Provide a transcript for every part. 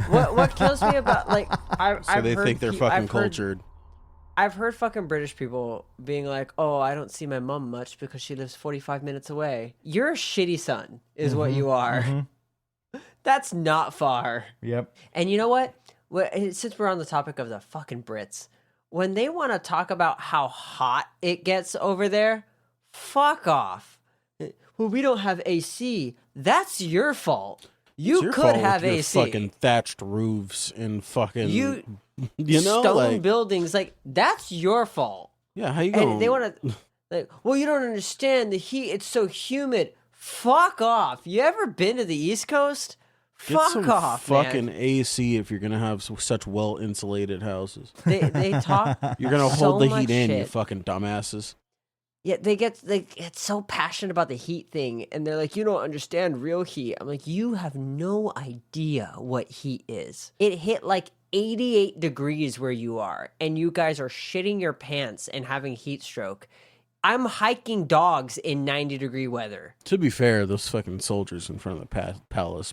What kills me about like So they think they're fucking cultured. I've heard fucking British people being like, "Oh, I don't see my mom much because she lives 45 minutes away." You're a shitty son, is what you are. Mm-hmm. That's not far. Yep. And you know what? Since we're on the topic of the fucking Brits, when they want to talk about how hot it gets over there, fuck off. Well, we don't have AC. That's your fault. You Your could fault have with your AC. fucking thatched roofs and fucking You know, stone like, buildings, like that's your fault. yeah, how you going? And they want to, like, well, you don't understand the heat. It's so humid. Fuck off. You ever been to the East Coast? Get Fuck some off, fucking man. AC if you're gonna have such well insulated houses. They talk. You're gonna so hold the much heat in, you shit. fucking dumbasses. Yeah, they get so passionate about the heat thing, and they're like, you don't understand real heat. I'm like, you have no idea what heat is. It hit like 88 degrees where you are, and you guys are shitting your pants and having heat stroke. I'm hiking dogs in 90-degree weather. To be fair, those fucking soldiers in front of the palace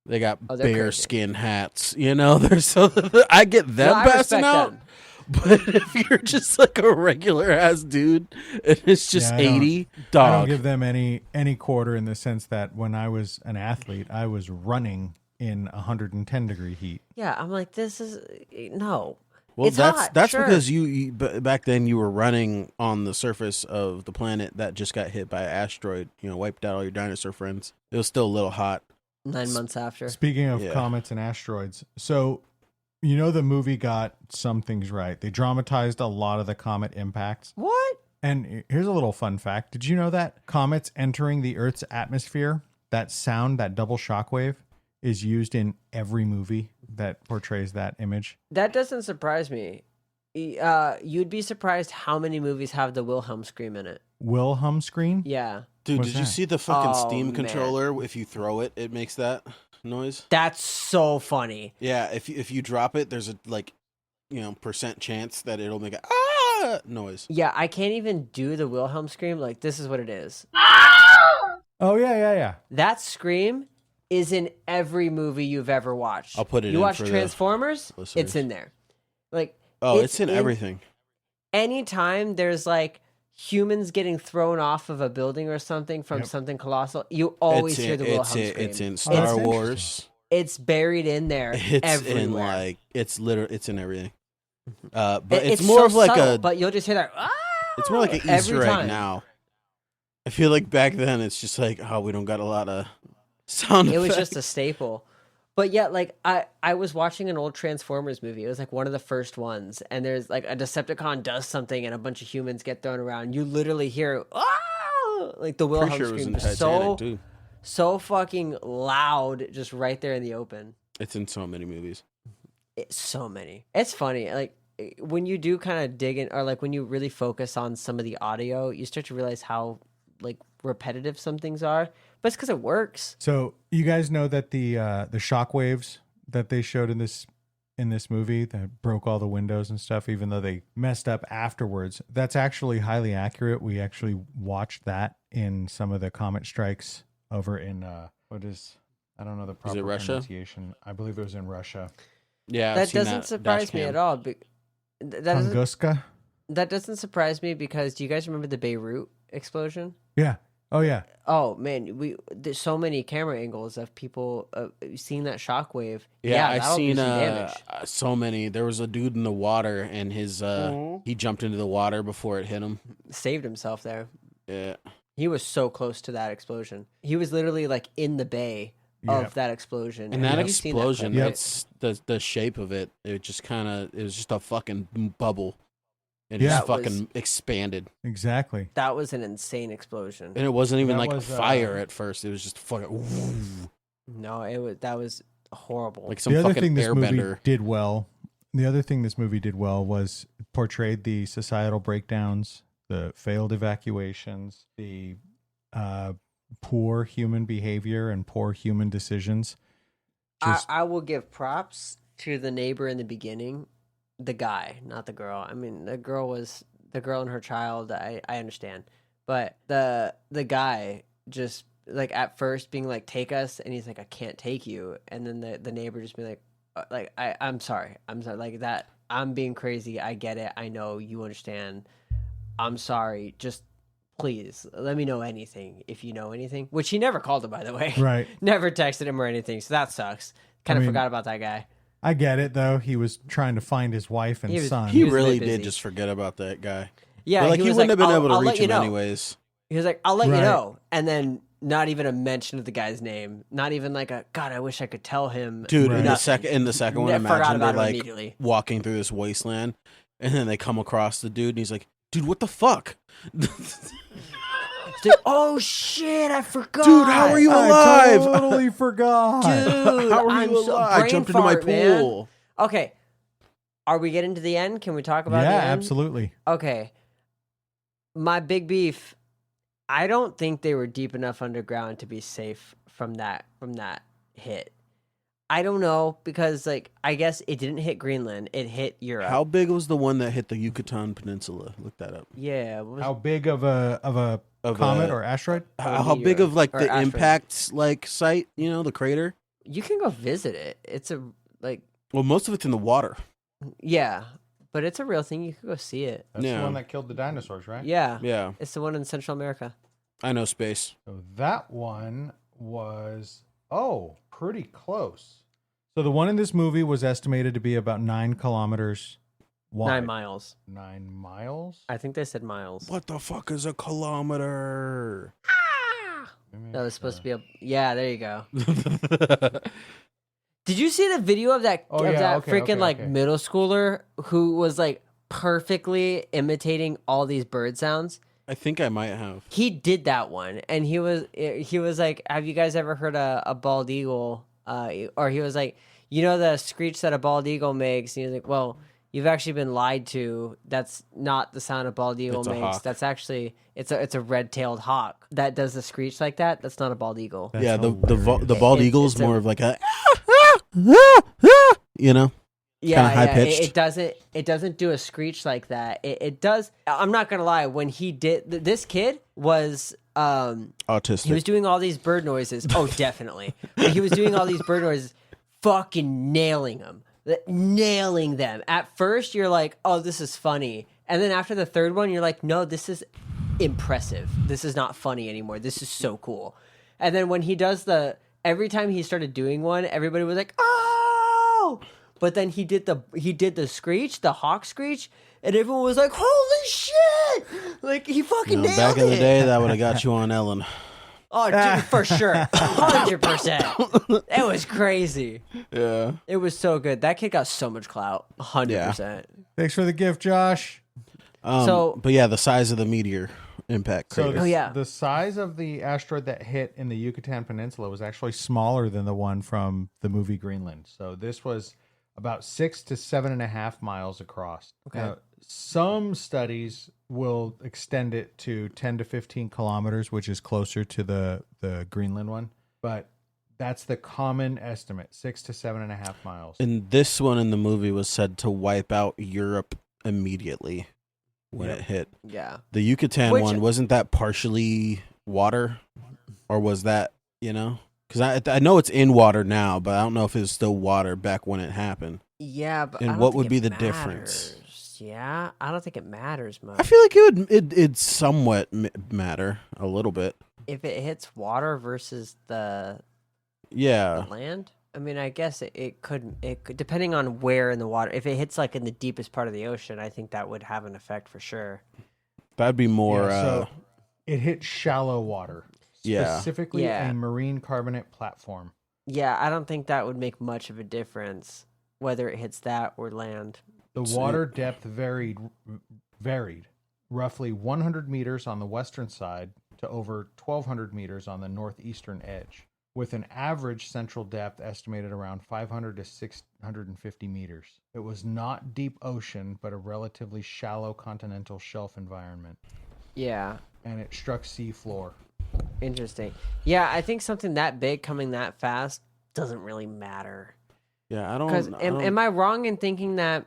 they got Oh, they're bear crazy. skin hats. You know, they're so. I get them No, I passing respect out. them. But if you're just like a regular ass dude and it's just Yeah, I don't- 80, I dog. don't give them any quarter in the sense that when I was an athlete, I was running in 110-degree heat. Yeah, I'm like, this is no. Well, It's that's hot, that's sure. because back then you were running on the surface of the planet that just got hit by an asteroid. You know, wiped out all your dinosaur friends. It was still a little hot. 9 months after. Speaking of Yeah. comets and asteroids, so you know the movie got some things right. They dramatized a lot of the comet impacts. What? And here's a little fun fact. Did you know that comets entering the Earth's atmosphere, that sound, that double shockwave, is used in every movie that portrays that image? That doesn't surprise me. You'd be surprised how many movies have the Wilhelm scream in it. Wilhelm screen? Yeah. Dude, What's did you that? see the fucking Oh, Steam man. controller? If you throw it, it makes that noise. That's so funny. Yeah, if you drop it, there's a percent chance that it'll make a noise. Yeah, I can't even do the Wilhelm scream. Like, this is what it is. Oh, yeah. That scream is in every movie you've ever watched. I'll put it You in watch for the Transformers? listeners. It's in there. Like, Oh, it's in everything. Anytime there's like humans getting thrown off of a building or something from Yep. something colossal, you always hear the Wilhelm scream. It's in that's Star interesting. Wars. It's buried in there It's everywhere. in like it's in everything. But It's it's more so of like subtle, a but you'll just hear that. it's more like an every Easter egg time. now. I feel like back then it's just like, oh, we don't got a lot of sound It was effects. just a staple. But yeah, like I was watching an old Transformers movie. It was like one of the first ones, and there's like a Decepticon does something, and a bunch of humans get thrown around. You literally hear like the Wilhelm Pretty sure it was scream, in just Titanic too. so fucking loud, just right there in the open. It's in so many movies. It's so many. It's funny, like when you do kind of dig in, or like when you really focus on some of the audio, you start to realize how like repetitive some things are. But it's because it works. So you guys know that the shock waves that they showed in this movie that broke all the windows and stuff, even though they messed up afterwards, that's actually highly accurate. We actually watched that in some of the comet strikes over in I don't know the proper it Russia? pronunciation. I believe it was in Russia. Yeah, I've That seen doesn't surprise me dash at cam. all. Doesn't, Tunguska? that doesn't surprise me because do you guys remember the Beirut explosion? Yeah. Oh yeah. Oh man, there's so many camera angles of people seeing that shockwave. Yeah, I've that'll do seen some damage. so many. There was a dude in the water, and his he jumped into the water before it hit him. Saved himself there. Yeah, He was so close to that explosion. He was literally like in the bay Yeah. of that explosion. and that have you seen that explosion, clip? Yep. it's the shape of it. It just it was just a fucking bubble, and Yeah. just That was- fucking expanded. Exactly. That was an insane explosion. And it wasn't even That like was, fire at first. It was just fucking No, that was horrible. like some The other fucking thing this movie airbender. did well. The other thing this movie did well was portrayed the societal breakdowns, the failed evacuations, the poor human behavior and poor human decisions. Just I will give props to the neighbor in the beginning, the guy, not the girl. I mean, the girl and her child. I understand, but the guy just like at first being like, take us, and he's like, I can't take you, and then the neighbor just be like I'm sorry, like that, I'm being crazy, I get it, I know you understand, I'm sorry, just please let me know anything if you know anything, which he never called him, by the way. Right. Never texted him or anything, so that sucks. Kind of forgot about that guy. I get it though. He was trying to find his wife and son. He was a really bit did busy. just forget about that guy. Yeah, But, like, he wouldn't have been able to reach him anyways. He was like, I'll let you Right. know. And then not even a mention of the guy's name. Not even like a, God, I wish I could tell him. Dude, Right. in the second one, Forgot imagine about they're him like immediately. walking through this wasteland, and then they come across the dude, and he's like, "Dude, what the fuck?" Dude, oh shit, I forgot. Dude, how are you alive? I totally forgot. Dude, How are I'm you so alive? I brain jumped into my fart, man. pool. Okay. Are we getting to the end? Can we talk about Yeah, the end? absolutely. Okay. My big beef, I don't think they were deep enough underground to be safe from that hit. I don't know, because like I guess it didn't hit Greenland, it hit Europe. How big was the one that hit the Yucatan Peninsula? Look that up. Yeah, what was How big of a Of comet a- or asteroid? How big meteor of like or the asteroid. impact like site? You know, the crater. You can go visit it. It's a like Well, most of it's in the water. yeah, but it's a real thing. You can go see it. That's Yeah. the one that killed the dinosaurs, right? Yeah, Yeah, it's the one in Central America. I know space. So that one was pretty close. So the one in this movie was estimated to be about 9 kilometers wide. 9 miles. 9 miles? I think they said miles. What the fuck is a kilometer? No, it's supposed to be a. Yeah, there you go. Did you see the video of that Oh, yeah, okay, freaking okay, like okay. middle schooler who was like perfectly imitating all these bird sounds? I think I might have. He did that one, and he was like, "Have you guys ever heard a bald eagle?" Or he was like, "You know the screech that a bald eagle makes?" And he was like, "Well, you've actually been lied to. That's not the sound a bald eagle It's a makes. hawk. That's actually it's a red-tailed hawk that does the screech like that. That's not a bald eagle." That's yeah, the hilarious. bald It's- eagle is it's a- more of like a you know. Yeah, kinda high-pitched. It doesn't do a screech like that. It does. I'm not gonna lie. When he did, this kid was Autistic. he was doing all these bird noises. Oh, definitely. But he was doing all these bird noises, fucking nailing them. At first, you're like, oh, this is funny. And then after the third one, you're like, no, this is impressive. This is not funny anymore. This is so cool. And then when he does every time he started doing one, everybody was like, oh! But then he did the screech, the hawk screech, and everyone was like, holy shit! Like, he fucking nailed back in the it. day, that would have got you on Ellen. Oh, dude, for sure. 100%. It was crazy. Yeah. It was so good. That kid got so much clout. 100%. Thanks for the gift, Josh. But yeah, the size of the meteor impact So crater. Oh, yeah. the size of the asteroid that hit in the Yucatan Peninsula was actually smaller than the one from the movie Greenland. So this was about 6 to 7.5 miles across. Okay. Now, some studies will extend it to 10 to 15 kilometers, which is closer to the Greenland one. But that's the common estimate, 6 to 7.5 miles. And this one in the movie was said to wipe out Europe immediately when Yep. it hit. Yeah. The Yucatan Which- one, wasn't that partially water? Or was that, you know? Because I know it's in water now, but I don't know if it was still water back when it happened. Yeah, but And I don't what think would it be the difference? matters. Yeah, I don't think it matters much. I feel like it'd somewhat matter a little bit. If it hits water versus the Yeah. land, I mean, I guess it could, depending on where in the water. If it hits like in the deepest part of the ocean, I think that would have an effect for sure. That'd be more Yeah, so it hit shallow water, Yeah. specifically Yeah. a marine carbonate platform. Yeah, I don't think that would make much of a difference whether it hits that or land. The So- water depth varied roughly 100 meters on the western side to over 1,200 meters on the northeastern edge, with an average central depth estimated around 500 to 650 meters. It was not deep ocean, but a relatively shallow continental shelf environment, Yeah, and it struck sea floor. interesting. Yeah, I think something that big coming that fast doesn't really matter. Yeah, I don't. Because I don't- am I wrong in thinking that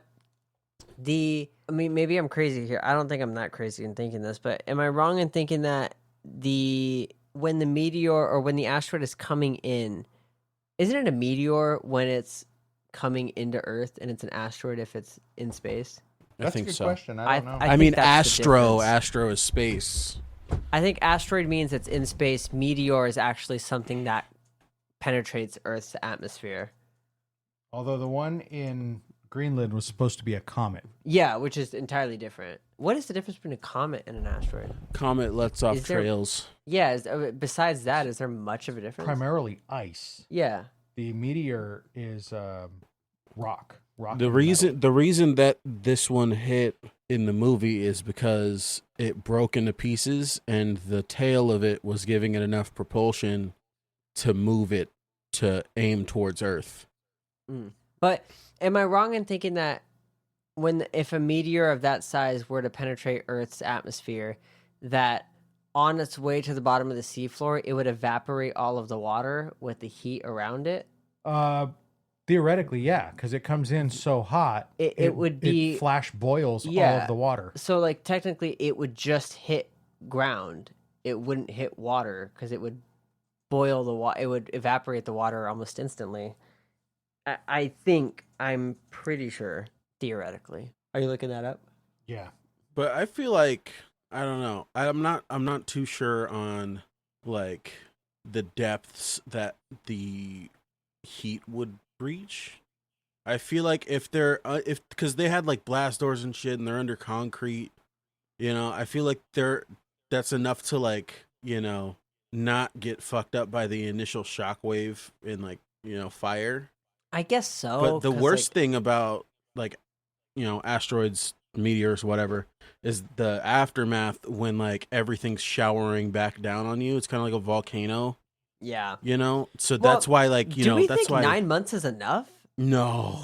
I mean, maybe I'm crazy here. I don't think I'm that crazy in thinking this, but am I wrong in thinking that the when the meteor or when the asteroid is coming in, isn't it a meteor when it's coming into Earth and it's an asteroid if it's in space? I That's think a good so. question. I don't know. I think mean, that's the difference. astro is space. I think asteroid means it's in space. Meteor is actually something that penetrates Earth's atmosphere. Although the one in Greenland was supposed to be a comet. Yeah, which is entirely different. What is the difference between a comet and an asteroid? Comet lets off Is there- trails. Yeah, besides that, is there much of a difference? Primarily ice. Yeah. The meteor is rock. Rock. The and reason that this one hit in the movie is because it broke into pieces and the tail of it was giving it enough propulsion to move it to aim towards Earth. But am I wrong in thinking that if a meteor of that size were to penetrate Earth's atmosphere, that on its way to the bottom of the seafloor, it would evaporate all of the water with the heat around it? Theoretically, yeah, because it comes in so hot, It would be- it flash boils all Yeah. of the water. So, like, technically, it would just hit ground. It wouldn't hit water because it would boil the water. It would evaporate the water almost instantly. I think, I'm pretty sure, theoretically. Are you looking that up? Yeah. But I feel like I don't know. I'm not too sure on like the depths that the heat would reach. I feel like if because they had like blast doors and shit and they're under concrete, I feel like that's enough to like, not get fucked up by the initial shockwave and like, fire. I guess so. But the 'cause, worst like, thing about like, asteroids, meteors, whatever, is the aftermath when like everything's showering back down on you. It's kind of like a volcano, yeah. So Well, that's why like, do we that's think why 9 months is enough? No,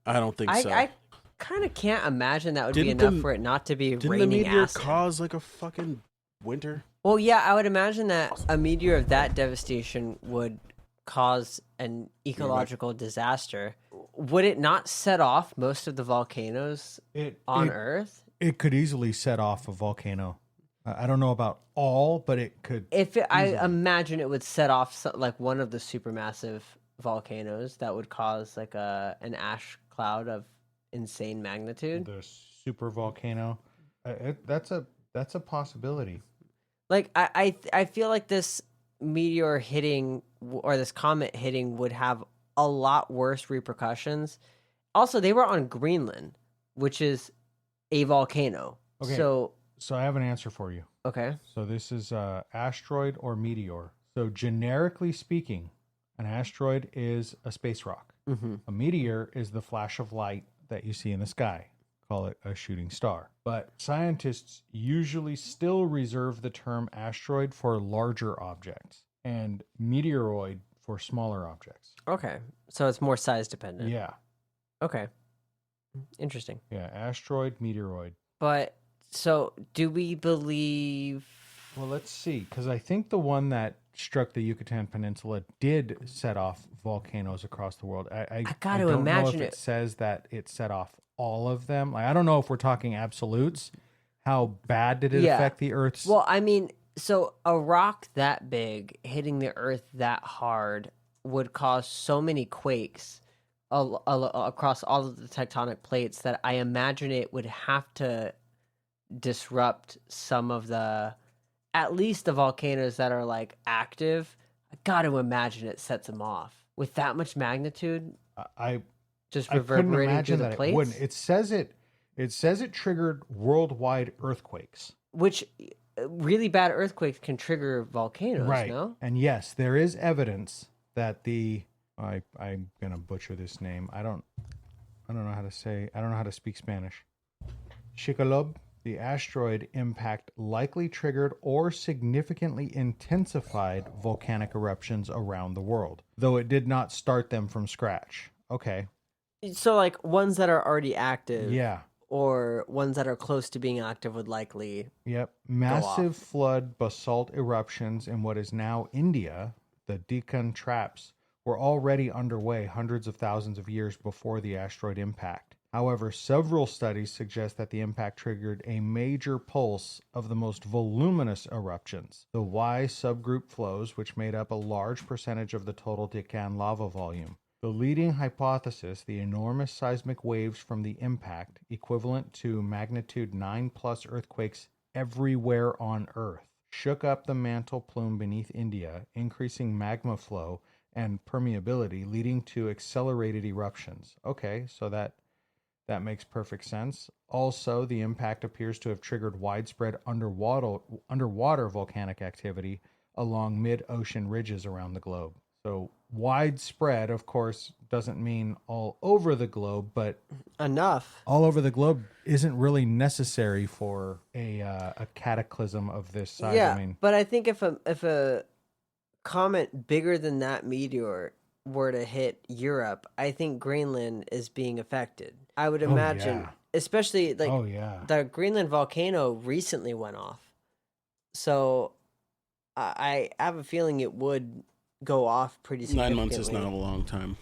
I don't think so. I kind of can't imagine that would be Didn't enough the- for it not to be Didn't the raining meteor acid. cause like a fucking winter? Well, yeah, I would imagine that a meteor of that devastation would cause an ecological disaster. Would it not set off most of the volcanoes on Earth? It could easily set off a volcano. I don't know about all, but it could. I imagine it would set off like one of the supermassive volcanoes that would cause like an ash cloud of insane magnitude. The super volcano. That's a possibility. Like I feel like this meteor hitting or this comet hitting would have a lot worse repercussions. Also, they were on Greenland, which is a volcano. Okay. So I have an answer for you. okay. So this is asteroid or meteor. So generically speaking, an asteroid is a space rock. Mm-hmm. A meteor is the flash of light that you see in the sky. Call it a shooting star. But scientists usually still reserve the term asteroid for larger objects and meteoroid for smaller objects. Okay. So it's more size dependent. Yeah. Okay. Interesting. Yeah. Asteroid, meteoroid. But so do we believe? Well, let's see. Because I think the one that struck the Yucatan Peninsula did set off volcanoes across the world. I got to don't imagine know if it. it says that it set off all of them. Like, I don't know if we're talking absolutes. How bad did it Yeah. affect the Earth's? Well, I mean, so a rock that big hitting the Earth that hard would cause so many quakes across all of the tectonic plates that I imagine it would have to disrupt some of at least the volcanoes that are like active. I got to imagine it sets them off with that much magnitude. I Just couldn't reverberating through imagine the that plates. it wouldn't. It says it triggered worldwide earthquakes. Which really bad earthquakes can trigger volcanoes, Right. no? And yes, there is evidence that I'm gonna butcher this name. I don't know how to say. I don't know how to speak Spanish. Chicxulub, the asteroid impact likely triggered or significantly intensified volcanic eruptions around the world, though it did not start them from scratch. Okay. So, like, ones that are already active Yeah. or ones that are close to being active would likely... Yep. Massive flood basalt eruptions in what is now India, the Deccan Traps, were already underway hundreds of thousands of years before the asteroid impact. However, several studies suggest that the impact triggered a major pulse of the most voluminous eruptions, the Y subgroup flows, which made up a large percentage of the total Deccan lava volume. The leading hypothesis, the enormous seismic waves from the impact, equivalent to magnitude 9 plus earthquakes everywhere on Earth, shook up the mantle plume beneath India, increasing magma flow and permeability, leading to accelerated eruptions. Okay, so that makes perfect sense. Also, the impact appears to have triggered widespread underwater volcanic activity along mid-ocean ridges around the globe. So widespread, of course, doesn't mean all over the globe, but enough. All over the globe isn't really necessary for a cataclysm of this size. Yeah, I mean, but I think if a comet bigger than that meteor were to hit Europe, I think Greenland is being affected. I would imagine, yeah. especially like yeah. the Greenland volcano recently went off. So I have a feeling it would go off pretty 9 significantly. months is not a long time.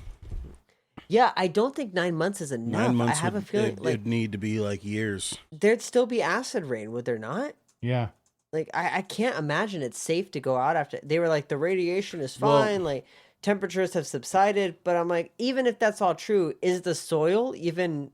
Yeah, I don't think 9 months is enough. 9 months I have a feeling it'd need to be like years. There'd still be acid rain, would there not? Yeah. Like I can't imagine it's safe to go out after. They were like, the radiation is fine, like temperatures have subsided, but I'm like, even if that's all true, is the soil even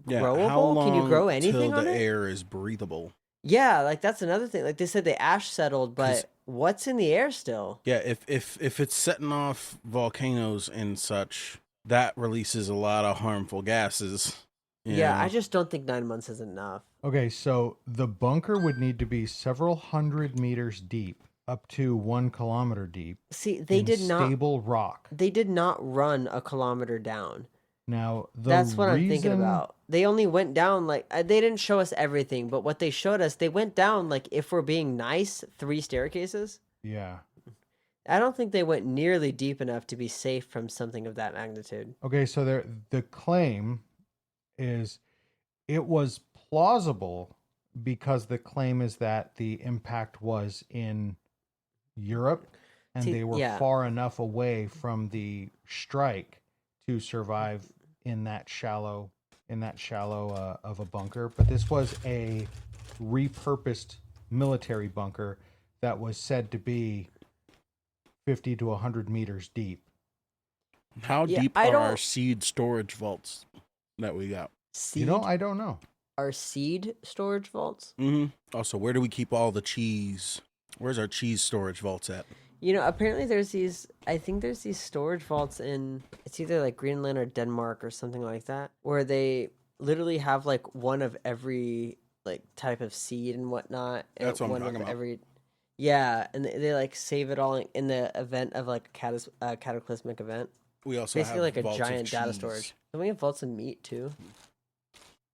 growable? How long Can you grow anything till on the it? air is breathable? Yeah, like that's another thing. Like they said the ash settled, but what's in the air still? Yeah, if it's setting off volcanoes and such, that releases a lot of harmful gases. Yeah, I just don't think 9 months is enough. Okay, so the bunker would need to be several hundred meters deep, up to 1 kilometer deep. See, they did not stable rock. They did not run a kilometer down. Now, that's what I'm thinking about. They only went down like they didn't show us everything, but what they showed us, they went down like, if we're being nice, 3 staircases. Yeah. I don't think they went nearly deep enough to be safe from something of that magnitude. Okay, so the claim is it was plausible because the claim is that the impact was in Europe and they were far enough away from the strike to survive in that shallow of a bunker. But this was a repurposed military bunker that was said to be 50 to 100 meters deep. How deep are our seed storage vaults that we got? Seed? I don't know. Our seed storage vaults? Mm-hmm. Also, where do we keep all the cheese? Where's our cheese storage vaults at? Apparently there's these storage vaults in, it's either like Greenland or Denmark or something like that, where they literally have like one of every like type of seed and whatnot. That's what I'm talking about. Yeah, and they like save it all in the event of like a cataclysmic event. We also basically have like a giant data storage. Don't we have vaults of meat too?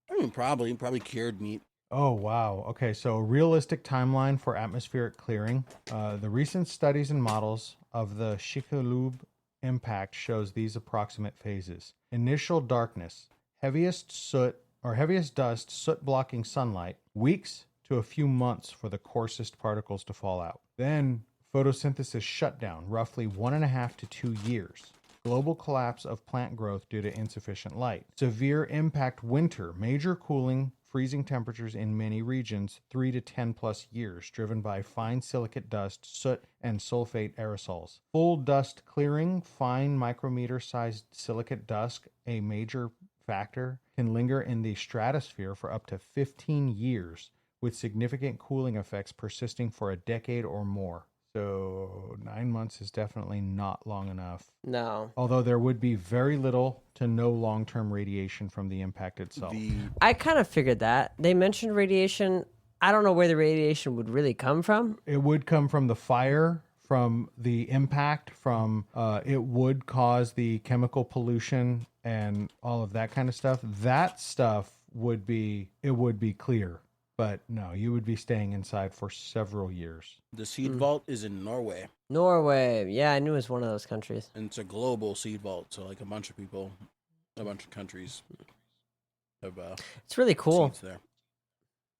I mean, probably cured meat. Oh, wow. Okay, so a realistic timeline for atmospheric clearing. The recent studies and models of the Chicxulub impact shows these approximate phases. Initial darkness, heaviest dust, soot blocking sunlight, weeks to a few months for the coarsest particles to fall out. Then photosynthesis shutdown, roughly 1.5 to 2 years. Global collapse of plant growth due to insufficient light. Severe impact winter, major cooling, freezing temperatures in many regions, 3 to 10 plus years, driven by fine silicate dust, soot, and sulfate aerosols. Full dust clearing, fine micrometer-sized silicate dust, a major factor, can linger in the stratosphere for up to 15 years, with significant cooling effects persisting for a decade or more. So 9 months is definitely not long enough. No. Although there would be very little to no long-term radiation from the impact itself. I kind of figured that. They mentioned radiation. I don't know where the radiation would really come from. It would come from the fire, from the impact, from it would cause the chemical pollution and all of that kind of stuff. That stuff would be clear. But no, you would be staying inside for several years. The seed vault is in Norway. Norway. Yeah, I knew it was one of those countries. And it's a global seed vault. So like a bunch of people, a bunch of countries have it's really cool. seeds there.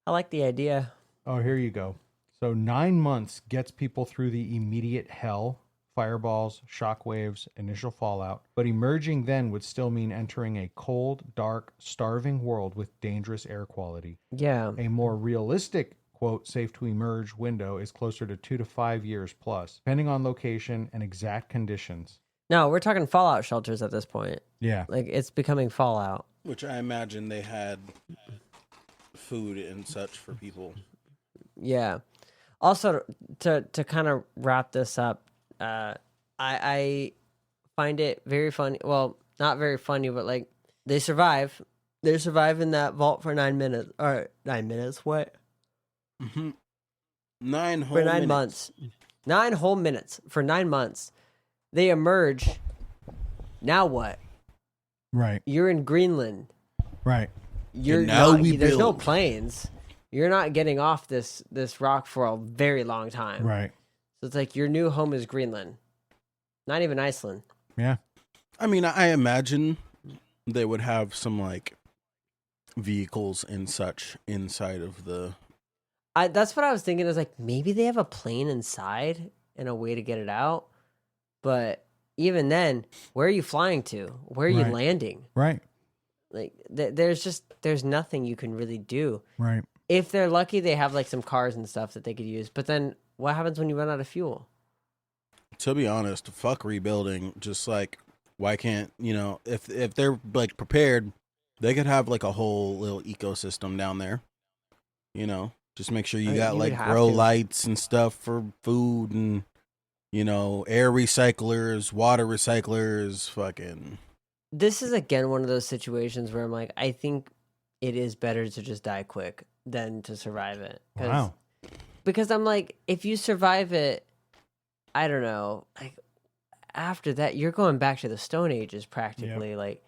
I like the idea. Oh, here you go. So 9 months gets people through the immediate hell fireballs, shock waves, initial fallout. But emerging then would still mean entering a cold, dark, starving world with dangerous air quality. Yeah. A more realistic, quote, safe to emerge window is closer to 2 to 5 years plus, depending on location and exact conditions. No, we're talking fallout shelters at this point. Yeah. Like, it's becoming fallout. Which I imagine they had food and such for people. Yeah. Also, to kind of wrap this up, I find it very funny. Well, not very funny, but like they survive. They survive in that vault for 9 minutes. Or 9 minutes? What? Mm-hmm. 9 whole For 9 minutes. months. 9 whole minutes for 9 months. They emerge. Now what? Right. You're in Greenland. Right. You're And now not, we there's no build. planes. You're not getting off this rock for a very long time. Right. So it's like your new home is Greenland. Not even Iceland. Yeah. I mean, I imagine they would have some like vehicles and such inside of the. That's what I was thinking. Is like maybe they have a plane inside and a way to get it out. But even then, where are you flying to? Where are you Right. landing? Right. Like there's nothing you can really do. Right. If they're lucky, they have like some cars and stuff that they could use. But then what happens when you run out of fuel? To be honest, fuck rebuilding. Just like, why can't, if they're like prepared, they could have like a whole little ecosystem down there. Just make sure you got you would like have grow to. lights and stuff for food and, air recyclers, water recyclers, fucking. This is again one of those situations where I'm like, I think it is better to just die quick than to survive it. Wow. Because I'm like, if you survive it, I don't know, like after that, you're going back to the Stone Ages practically. Like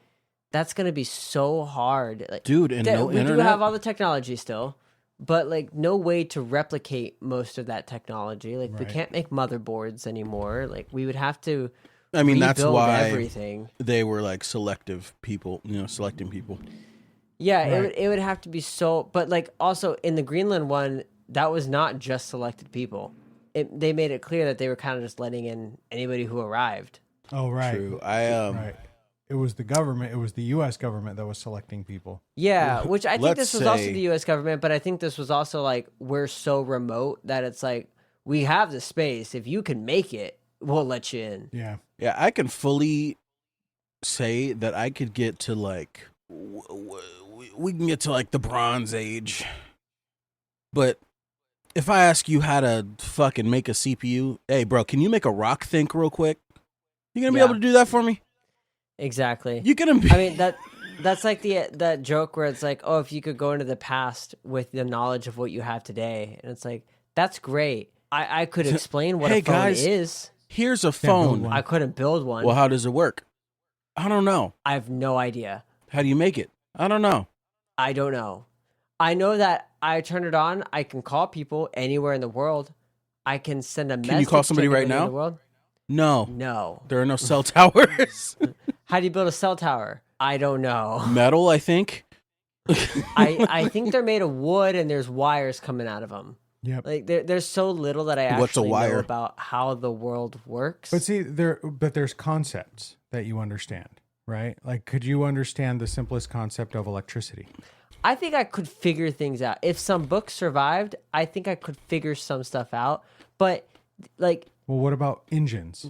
that's gonna be so hard. Like, Dude, and no we internet. do have all the technology still, but like no way to replicate most of that technology. Like we Right. can't make motherboards anymore. Like we would have to. I mean, that's rebuild why everything. they were like selective people, selecting people. Yeah, Right. it would have to be so. But like also in the Greenland one, that was not just selected people. They made it clear that they were kind of just letting in anybody who arrived. Oh, right. True. Right. It was the government. It was the U.S. government that was selecting people. Yeah, which I think Let's this was also say- the U.S. government, but I think this was also like we're so remote that it's like we have the space. If you can make it, we'll let you in. Yeah. Yeah, I can fully say that I could get to like we can get to like the Bronze Age. But if I ask you how to fucking make a CPU, hey bro, can you make a rock think real quick? You gonna be Yeah. able to do that for me? Exactly. You gonna be? I mean that's like that joke where it's like, oh, if you could go into the past with the knowledge of what you have today, and it's like that's great. I could explain what Hey, a phone guys. is. Here's a build phone. one. I couldn't build one. Well, how does it work? I don't know. I have no idea. How do you make it? I don't know. I don't know. I know that I turn it on. I can call people anywhere in the world. I can send a message. Can you call somebody to right anybody now? in the world. No, No. there are no cell towers. How do you build a cell tower? I don't know. Metal, I think. I think they're made of wood and there's wires coming out of them. Yep. Like there's so little that I actually What's a wire? know about how the world works. But see, there's concepts that you understand, right? Like, could you understand the simplest concept of electricity? I think I could figure things out. If some books survived, I think I could figure some stuff out. But like Well, what about engines?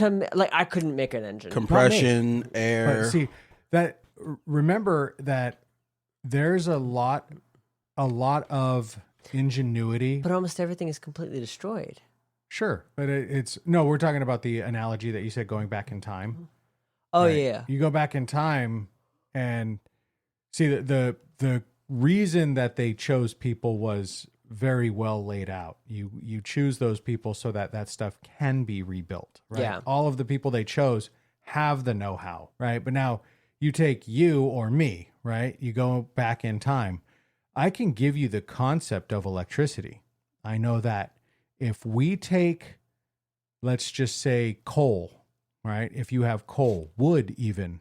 I couldn't make an engine. Compression, air. But see, remember that there's a lot of ingenuity. But almost everything is completely destroyed. Sure, but we're talking about the analogy that you said, going back in time. Oh Right? yeah. You go back in time and see the reason that they chose people was very well laid out. You choose those people so that stuff can be rebuilt, right? Yeah. All of the people they chose have the know-how, right? But now you take you or me, right? You go back in time. I can give you the concept of electricity. I know that if we take, let's just say, coal, right? If you have coal, wood even,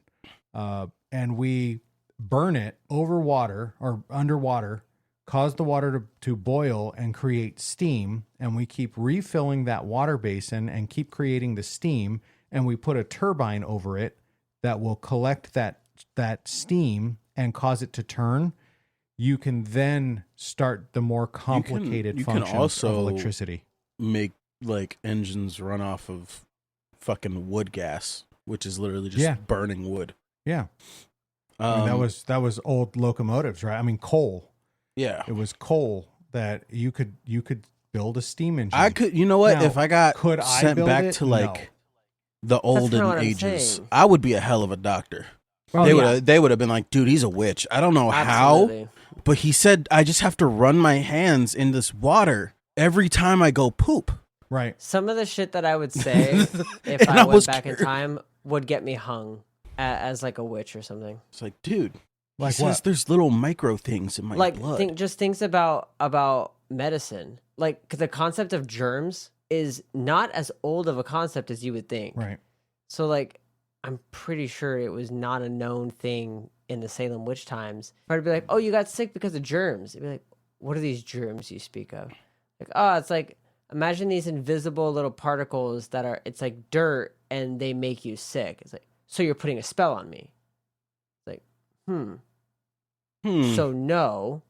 and we burn it over water or underwater cause the water to boil and create steam, and we keep refilling that water basin and keep creating the steam, and we put a turbine over it that will collect that steam and cause it to turn, you can then start the more complicated functions of electricity. Make like engines run off of fucking wood gas, which is literally just burning wood. Yeah. I mean, that was old locomotives, right? I mean, coal. Yeah. It was coal that you could build a steam engine. I could, you know what? Now, if I got could I sent build back it? to like the olden ages, saying. I would be a hell of a doctor. Oh, They would have been like, dude, he's a witch. I don't know Absolutely. how, but he said I just have to run my hands in this water every time I go poop. Right. Some of the shit that I would say if I went back in time would get me hung as like a witch or something. It's like, dude, Like he says there's little micro things in my blood. Just things about medicine. Like the concept of germs is not as old of a concept as you would think. Right. So like, I'm pretty sure it was not a known thing in the Salem witch times. I'd be like, oh, you got sick because of germs. It'd be like, what are these germs you speak of? Like, oh, it's like, imagine these invisible little particles it's like dirt and they make you sick. It's like, so you're putting a spell on me. It's like, So no,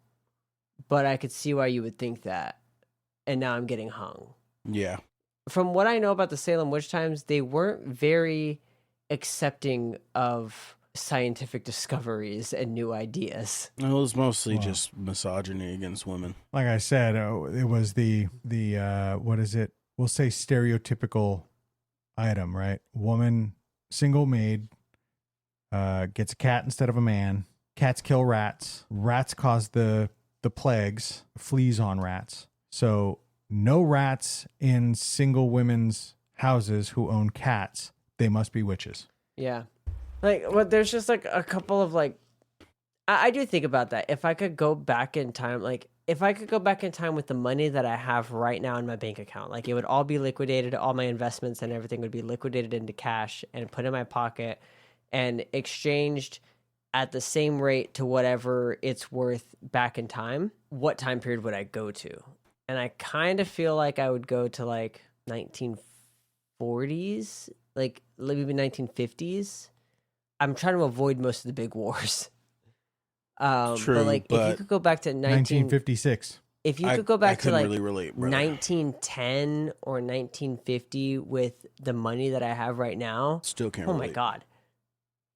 but I could see why you would think that. And now I'm getting hung. Yeah. From what I know about the Salem witch times, they weren't very accepting of scientific discoveries and new ideas. It was mostly just misogyny against women. Like I said, it was the what is it? We'll say stereotypical item, right? Woman, single maid, gets a cat instead of a man. Cats kill rats. Rats cause the plagues, fleas on rats. So no rats in single women's houses who own cats. They must be witches. Yeah. Like, well, there's just like a couple of like, I do think about that. If I could go back in time, like if I could go back in time with the money that I have right now in my bank account, like it would all be liquidated, all my investments and everything would be liquidated into cash and put in my pocket and exchanged at the same rate to whatever it's worth back in time. What time period would I go to? And I kind of feel like I would go to like 1940s, like maybe 1950s. I'm trying to avoid most of the big wars. True, but like if you could go back to 1956. If you could go back to like really relate, brother. 1910 or 1950 with the money that I have right now, Still can't oh relate. my God,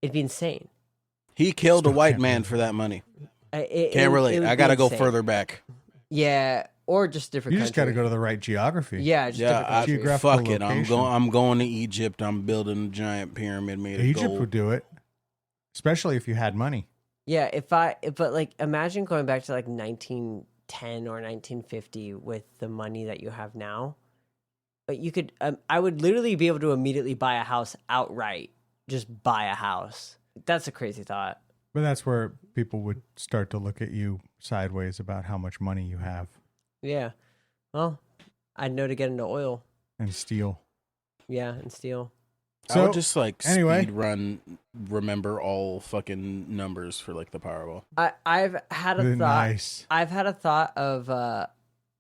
it'd be insane. He killed a white man for that money. Can't relate. I got to go further back. Yeah, or just different You country. just got to go to the right geography. Yeah, just different country. Geographical fuck it. location. I'm going to Egypt. I'm building a giant pyramid made of Egypt gold. would do it, especially if you had money. Yeah, but like imagine going back to like 1910 or 1950 with the money that you have now. But you could, I would literally be able to immediately buy a house outright. Just buy a house. That's a crazy thought. But that's where people would start to look at you sideways about how much money you have Yeah. Well, I'd know to get into oil. and steel. Yeah, and steel. I would just like anyway. speed run, remember all fucking numbers for like the Powerball. I've had a thought. Nice. I've had a thought of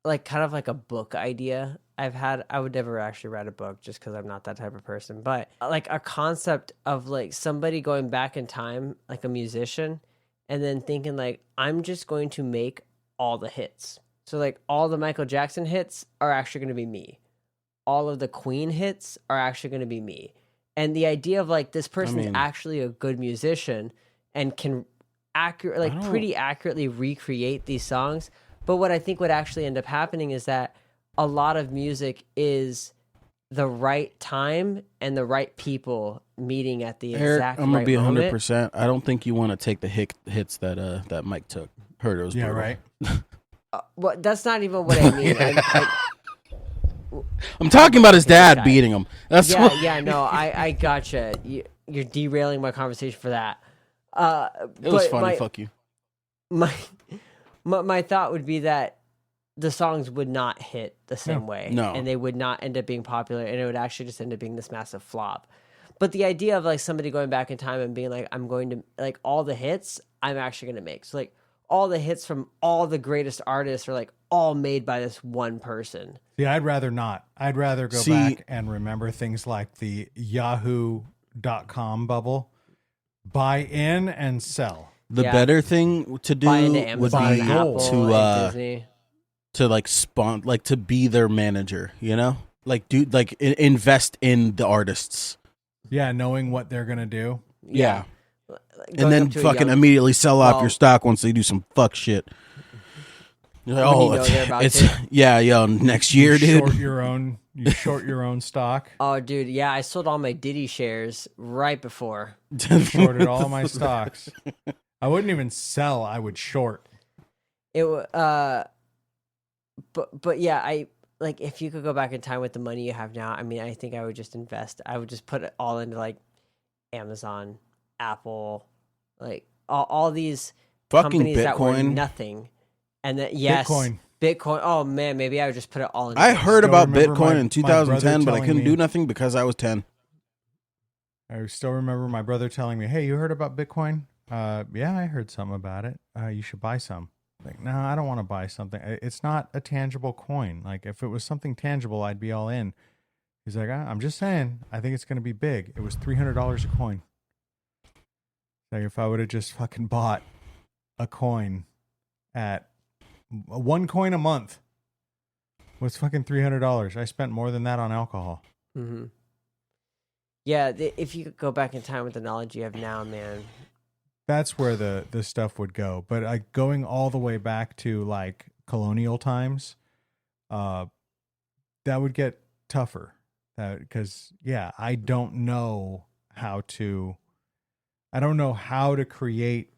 like kind of like a book idea. I would never actually write a book just because I'm not that type of person. But like a concept of like somebody going back in time, like a musician, and then thinking like, I'm just going to make all the hits. So like all the Michael Jackson hits are actually going to be me. All of the Queen hits are actually going to be me. And the idea of like this person's actually a good musician and can pretty accurately recreate these songs. But what I think would actually end up happening is that a lot of music is the right time and the right people meeting at the exact I'm gonna right be moment. 100%. I don't think you want to take the hits that Mike took. Heard it was brutal. right. Well, that's not even what I mean. I'm talking about his dad beating him. That's Yeah, what... yeah, no, I gotcha. You're derailing my conversation for that. It was funny. Fuck you. My thought would be that the songs would not hit the same way. No. And they would not end up being popular, and it would actually just end up being this massive flop. But the idea of like somebody going back in time and being like, I'm going to like all the hits I'm actually going to make. So like all the hits from all the greatest artists are like all made by this one person. See, I'd rather not. I'd rather go back and remember things like the Yahoo.com bubble. Buy in and sell. The better thing to do Buy into would Amazon, be Apple, and Disney. to like spawn, like to be their manager, you know, like invest in the artists. Yeah, knowing what they're gonna do. Yeah. Going And then up to a fucking young- immediately sell off your stock once they do some fuck shit. You're like, When you know they're about to. yeah, yo, next year, dude. You short your own stock. Oh, dude, yeah, I sold all my Diddy shares right before. Shorted all my stocks. I wouldn't even sell. I would short. But yeah, I like if you could go back in time with the money you have now. I mean, I think I would just invest. I would just put it all into like Amazon, Apple, like all these Fucking companies that were Bitcoin. nothing. And then Bitcoin. Oh man, maybe I would just put it all in. I heard Still about remember Bitcoin my in 2010, but I telling couldn't me- do nothing because I was 10. I still remember my brother telling me, "Hey, you heard about Bitcoin?" Yeah, I heard something about it. You should buy some. Like, no, I don't want to buy something. It's not a tangible coin. Like, if it was something tangible, I'd be all in. He's like, I'm just saying, I think it's going to be big. It was $300 a coin. Like, if I would have just fucking bought a coin at one coin a month was fucking $300. I spent more than that on alcohol. Mm-hmm. Yeah, if you could go back in time with the knowledge you have now, man. That's where the stuff would go. But like going all the way back to like colonial times, that would get tougher. Because I don't know how to create.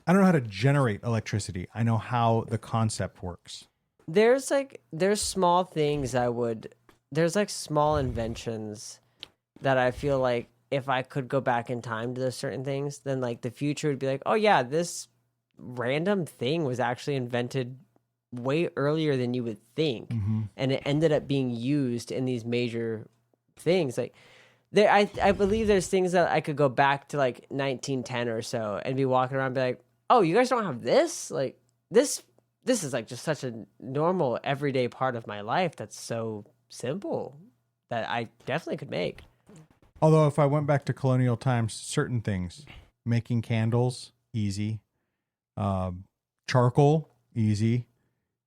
I don't know how to generate electricity. I know how the concept works. There's small things there's like small inventions that I feel like if I could go back in time to those certain things, then like the future would be like, oh yeah, this random thing was actually invented way earlier than you would think. Mm-hmm. And it ended up being used in these major things. Like I believe there's things that I could go back to like 1910 or so and be walking around and be like, oh, you guys don't have this? Like this is like just such a normal everyday part of my life that's so simple that I definitely could make. Although if I went back to colonial times, certain things, making candles, easy. Charcoal, easy.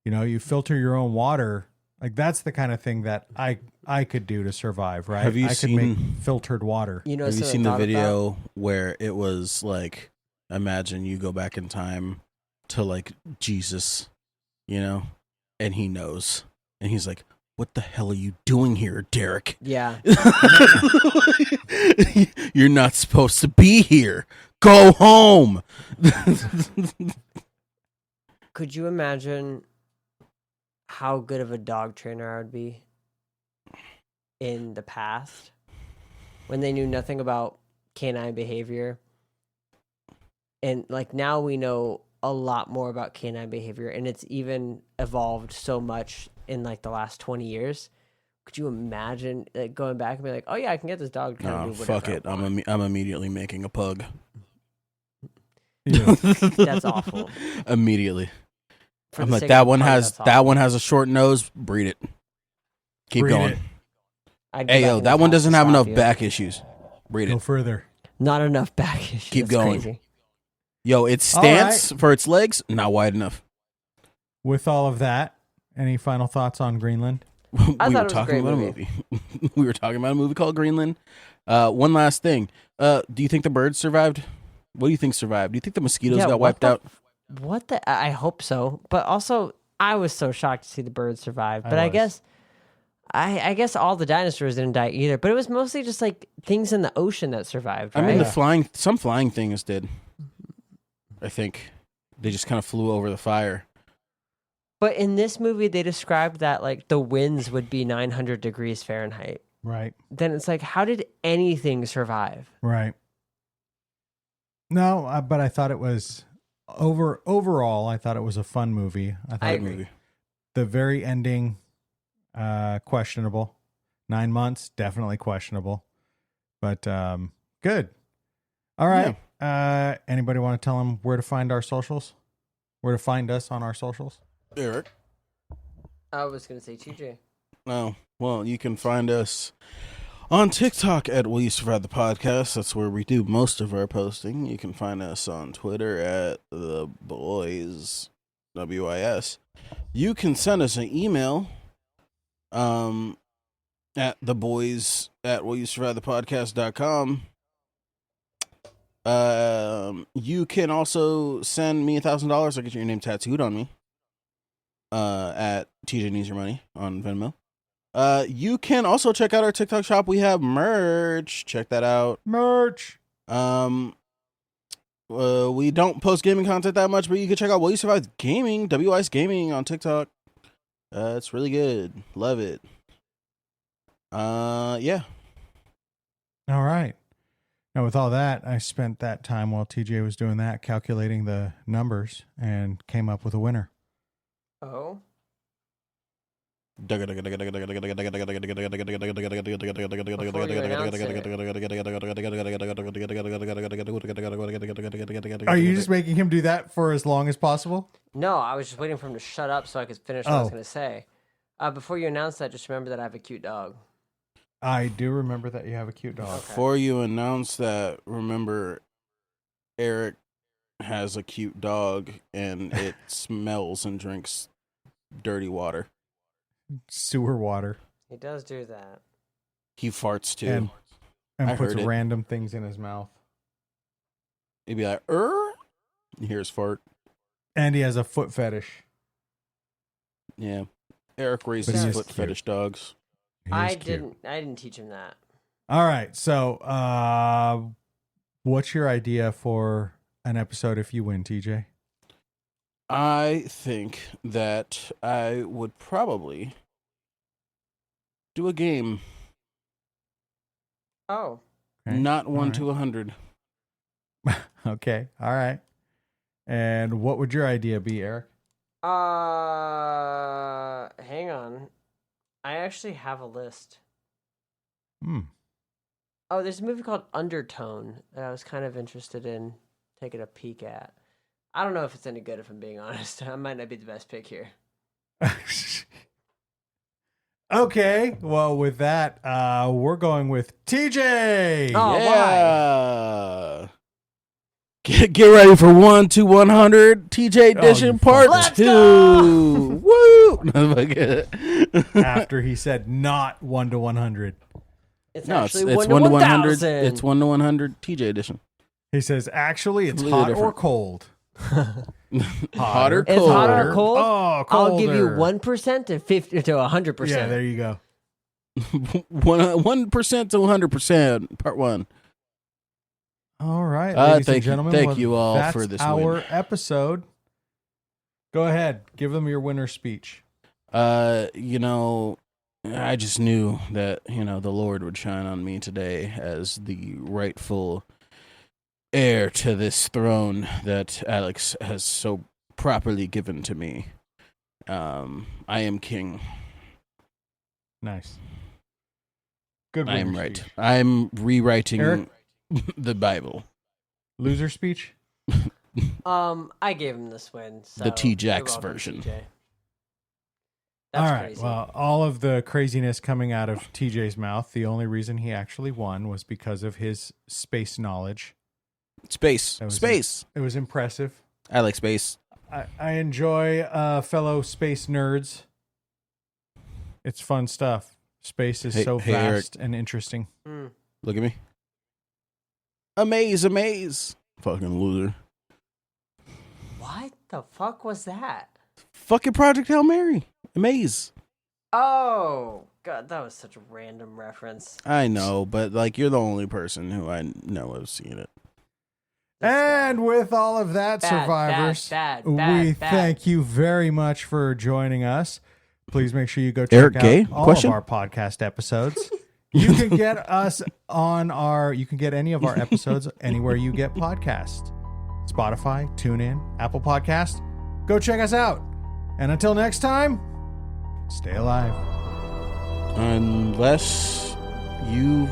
You know, you filter your own water. Like that's the kind of thing that I could do to survive, right? Have you I seen- could make filtered water. You know, Have you something seen I the thought video about? where it was like, imagine you go back in time to like Jesus, you know, and he knows, and he's like, what the hell are you doing here, Derek? Yeah. You're not supposed to be here. Go home. Could you imagine how good of a dog trainer I would be in the past when they knew nothing about canine behavior? And like now we know a lot more about canine behavior, and it's even evolved so much in like the last 20 years. Could you imagine like going back and be like, oh yeah, I can get this dog to kind of Oh, do whatever fuck it. I want. I'm immediately making a pug. Yeah. That's awful. Immediately. For I'm the like, sake that of one pug, has that's that awful. one has a short nose. Breed it. Keep Breed going. it. I'd go Hey back yo, in that the one past doesn't to have stop enough you. back issues. Breed Go it. further. Not enough back issues. Keep That's going. Crazy. Yo, its All stance for its legs not wide enough. With all of that, any final thoughts on Greenland? We thought were it was a talking great about movie. a movie. We were talking about a movie called Greenland. One last thing. Do you think the birds survived? What do you think survived? Do you think the mosquitoes Yeah, got what wiped the out? What the? I hope so. But also, I was so shocked to see the birds survive. But I was. guess, I guess all the dinosaurs didn't die either. But it was mostly just like things in the ocean that survived. I Right? mean, Yeah. some flying things did. I think they just kind of flew over the fire. But in this movie, they described that like the winds would be 900 degrees Fahrenheit. Right. Then it's like, how did anything survive? Right. No, but I thought it was overall. I thought it was a fun movie. I thought I Good agree. movie. the very ending, questionable. 9 months, definitely questionable, but good. All right. Anybody want to tell them where to find our socials? Where to find us on our socials? Eric? I was going to say TJ. Oh, well, you can find us on TikTok at Will You Survive the Podcast. That's where we do most of our posting. You can find us on Twitter at The Boys, WIS. You can send us an email at theboys@willyousurvivethepodcast.com. You can also send me $1,000. I'll get your name tattooed on me at TJ Needs Your Money on Venmo. You can also check out our TikTok shop. We have merch. Check that out. Merch. We don't post gaming content that much, but you can check out Will You Survive Gaming, WIS Gaming on TikTok. It's really good. Love it. Yeah. All right. Now, with all that, I spent that time while TJ was doing that, calculating the numbers, and came up with a winner. Oh? Are you just making him do that for as long as possible? No, I was just waiting for him to shut up so I could finish what I was going to say. Before you announce that, just remember that I have a cute dog. I do remember that you have a cute dog. Okay. Before you announce that, remember Eric has a cute dog and it smells and drinks dirty water. Sewer water. He does do that. He farts too. And I puts heard it. random things in his mouth. He'd be like, You hear his fart. And he has a foot fetish. Yeah. Eric But raises he is foot cute. fetish dogs. He is I cute. didn't teach him that. All right. So, what's your idea for an episode if you win, TJ? I think that I would probably do a game. Oh. Okay. Not 1 right. to 100. Okay. All right. And what would your idea be, Eric? Hang on. I actually have a list. Hmm. Oh, there's a movie called Undertone that I was kind of interested in taking a peek at. I don't know if it's any good, if I'm being honest. I might not be the best pick here. Okay. Well, with that, we're going with TJ. Oh, Yeah. Get ready for 1 to 100 TJ Edition you Part Let's 2. go! Woo! After he said not 1 to 100. It's No, it's actually 1 1 to to 100. 1,000. It's 1 to 100 TJ Edition. He says, actually, it's Completely hot or different. cold. Hotter, It's colder. hot or cold? Oh, I'll give you colder. 1% to 50 to 100%. Yeah, there you go. 1% to 100%. Part 1. All right, ladies and gentlemen. Thank well, you all that's for this our win. episode. Go ahead. Give them your winner speech. I just knew that, the Lord would shine on me today as the rightful heir to this throne that Alex has so properly given to me. I am king. Nice. Good I am winner right. speech. I'm rewriting Eric? the Bible. Loser speech? I gave him this win. So The T-Jax you're welcome, version. TJ. All That's right. crazy. Well, all of the craziness coming out of TJ's mouth, the only reason he actually won was because of his space knowledge. Space. That was Space. It was impressive. I like space. I enjoy fellow space nerds. It's fun stuff. Space is Hey- so hey, Eric. vast and interesting. Mm. Look at me. Amaze. Fucking loser. What the fuck was that? Fucking Project Hail Mary. Amaze. Oh, God, that was such a random reference. I know, but you're the only person who I know has seen it. And with all of that, Bad, survivors, bad, we bad. thank you very much for joining us. Please make sure you go check Eric out Gay? all Question? of our podcast episodes. You can get us you can get any of our episodes anywhere you get podcasts. Spotify, TuneIn, Apple Podcast. Go check us out. And until next time, stay alive. Unless you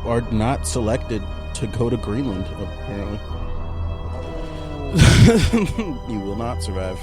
are not selected to go to Greenland, apparently. You will not survive.